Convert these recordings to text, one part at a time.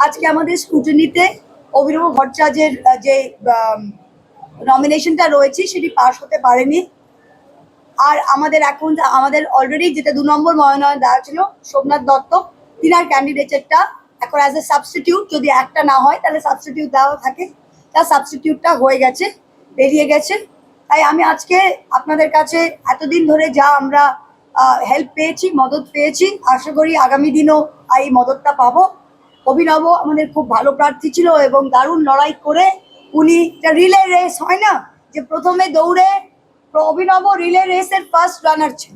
আজকে আমাদের স্ক্রুটিনিতে অভিনব ভট্টাচার্যের যে নমিনেশনটা রয়েছে সেটি পাস হতে পারেনি। আর আমাদের অলরেডি যেটা 2 নম্বর মনোনয়ন দেওয়া ছিল সোমনাথ দত্ত, তিনার ক্যান্ডিডেটটা এখন অ্যাজ এ সাবস্টিটিউট, যদি একটা না হয় তাহলে সাবস্টিটিউট দেওয়া থাকে, তার সাবস্টিটিউটটা হয়ে গেছে, বেরিয়ে গেছে। তাই আমি আজকে আপনাদের কাছে এতদিন ধরে যা আমরা হেল্প পেয়েছি, মদত পেয়েছি, আশা করি আগামী দিনও এই মদতটা পাবো। অভিনব আমাদের খুব ভালো প্রার্থী ছিল এবং দারুণ লড়াই করে উনি রিলে রেস হয় না যে প্রথমে দৌড়ে, অভিনব রিলে রেসের ফার্স্ট রানার ছিল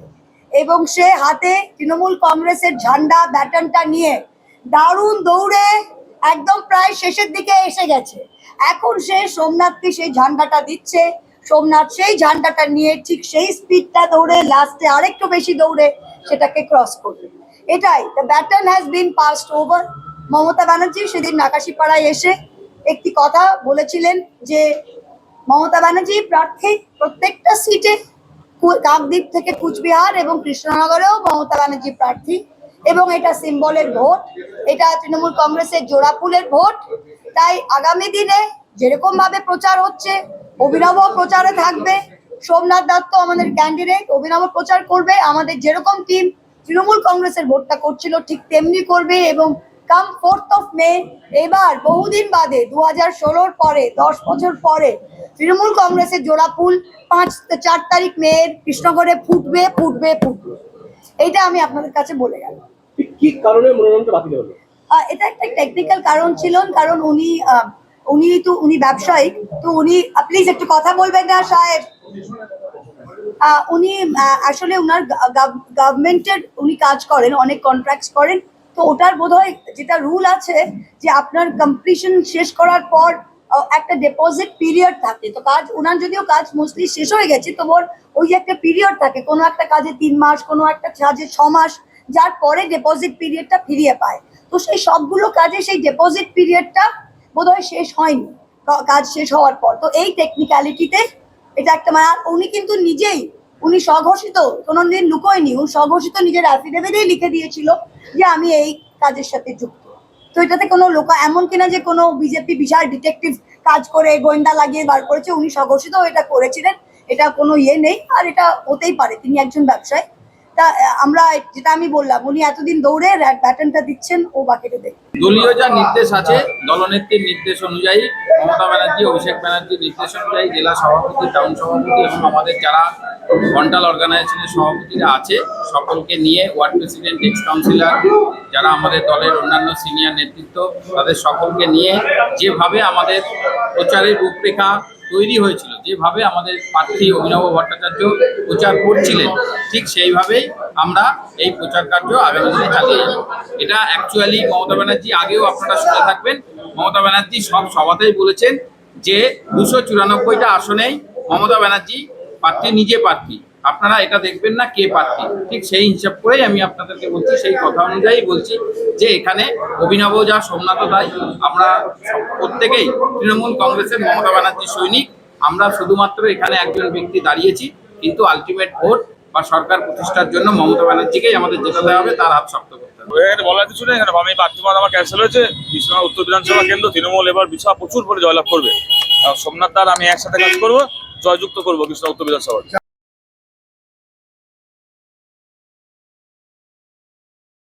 এবং সে হাতে তৃণমূল কংগ্রেসের ঝান্ডা ব্যাটনটা নিয়ে দারুণ দৌড়ে একদম প্রায় শেষের দিকে এসে গেছে। এখন সে সোমনাথকে সেই ঝান্ডাটা দিচ্ছে, সোমনাথ সেই ঝান্ডাটা নিয়ে ঠিক সেই স্পিডটা দৌড়ে লাস্টে আরেকটু বেশি দৌড়ে সেটাকে ক্রস করবে। এটাই, the baton has been passed over. Mamata Banerjee সেদিন নাকাশিপাড়ায় এসে একটি কথা বলেছিলেন যে মমতা ব্যানার্জি প্রার্থী প্রত্যেকটা সিটে, কাকদ্বীপ থেকে কুচবিহার এবং কৃষ্ণনগরেও মমতা ব্যানার্জি প্রার্থী, এবং এটা সিম্বলের ভোট, এটা তৃণমূল কংগ্রেসের জোড়াফুলের ভোট। তাই আগামী দিনে যেরকম ভাবে প্রচার হচ্ছে, অভিনব প্রচারে থাকবে। সোমনাথ দত্ত আমাদের ক্যান্ডিডেট, অভিনব প্রচার করবে। আমাদের যেরকম টিম তৃণমূল কংগ্রেসের ভোটটা করছিল ঠিক তেমনি করবে। এবং কাম 4th মে এবার বহুদিন বাদে 2016 পরে 10 বছর পরে তৃণমূল কংগ্রেসের জোড়া ফুল 4 তারিখ মে কৃষ্ণগড়ে ফুটবে ফুটবে ফুটবে। এইটা আমি আপনাদের কাছে বলে গেলাম। কি কারণে মনোনয়নটা বাতিল হলো? এটা একটা টেকনিক্যাল কারণ ছিল, কারণ উনি ব্যবসায়ী, তো উনি প্লিজ একটু কথা বলবেন না সাহেব। উনি আসলে উনার গভর্নমেন্টের উনি কাজ করেন, অনেক কন্ট্রাক্টস করেন, তো ওটার বোধহয় যেটা রুল আছে যে আপনার কমপ্লিশন শেষ করার পর একটা ডিপোজিট পিরিয়ড থাকে। তো ওনার যদিও কাজ মোস্টলি শেষ হয়ে গেছে, তো ওই যে একটা পিরিয়ড থাকে, কোনো একটা কাজে 3 মাস, কোনো একটা কাজে 6 মাস, যার পরে ডিপোজিট পিরিয়ডটা ফিরিয়ে পায়। তো সেই সবগুলো কাজে সেই ডিপোজিট পিরিয়ডটা বোধহয় শেষ হয়নি কাজ শেষ হওয়ার পর। তো এই টেকনিক্যালিটিতে এটা একটা উনি কিন্তু নিজেই, উনি স্বঘোষিত, কোনোদিন লুকোয়নি, উনি স্বঘোষিত নিজের অ্যাফিডেভিটেই লিখে দিয়েছিল যে আমি এই কাজের সাথে যুক্ত। তো এটাতে কোনো এমন কিনা যে কোনো বিজেপি বিশাল ডিটেকটিভ কাজ করে গোয়েন্দা লাগিয়ে বার করেছে, উনি স্বঘোষিত এটা করেছিলেন, এটা কোনো নেই। আর এটা হতেই পারে, তিনি একজন ব্যবসায়ী। তা আমরা যেটা আমি বললাম, উনি এতদিন দৌড়ে ব্যাটনটা দিচ্ছেন, ও বাকিটা দেখ। দলীয় যা নির্দেশ আছে, দলনেত্রীর নির্দেশ অনুযায়ী, মমতা ব্যানার্জি, অভিষেক ব্যানার্জির নির্দেশ অনুযায়ী জেলা সভাপতি, টাউন সভাপতি এবং আমাদের যারা মন্ডল অর্গানাইজেশনের সভাপতিরা আছে সকলকে নিয়ে, ওয়ার্ড প্রেসিডেন্ট, এক্স কাউন্সিলর, যারা আমাদের দলের অন্যান্য সিনিয়র নেতৃত্ব, তাদের সকলকে নিয়ে যেভাবে আমাদের প্রচারের রূপরেখা তৈরি হয়েছিল, যেভাবে আমাদের প্রার্থী অভিনব ভট্টাচার্য প্রচার করছিলেন, ঠিক সেইভাবেই আমরা এই প্রচার কার্য আগামী দিনে চালিয়ে যাব। এটা অ্যাকচুয়ালি মমতা ব্যানার্জি আগেও আপনারা শুনে থাকবেন, মমতা ব্যানার্জি সব সভাতেই বলেছেন যে 294টা আসনেই মমতা ব্যানার্জি প্রার্থী, নিজে প্রার্থী, আপনারা এটা দেখবেন না কে প্রার্থী। ঠিক সেই হিসাব করেই আমি আপনাদেরকে বলছি, সেই কথা অনুযায়ী বলছি যে এখানে অভিনব যা, সোমনাথ তাই, আমরা প্রত্যেকেই তৃণমূল কংগ্রেসের মমতা ব্যানার্জি সৈনিক। আমরা শুধুমাত্র এখানে একজন ব্যক্তি দাঁড়িয়েছি, কিন্তু আলটিমেট ভোট বা সরকার প্রতিষ্ঠার জন্য মমতা ব্যানার্জিকেই আমাদের যেতে হবে, তার হাত শক্ত করতে হবে। এখানে বলার কিছু নেই, এখানে আমি প্রার্থী আমার ক্যান্সেল হয়েছে। কৃষ্ণনগর উত্তর বিধানসভা কেন্দ্র তৃণমূল এবার প্রচুর করে জয়লাভ করবে। সোমনাথ দার আমি একসাথে কাজ করবো, জয়যুক্ত করবো কৃষ্ণনগর উত্তর বিধানসভা।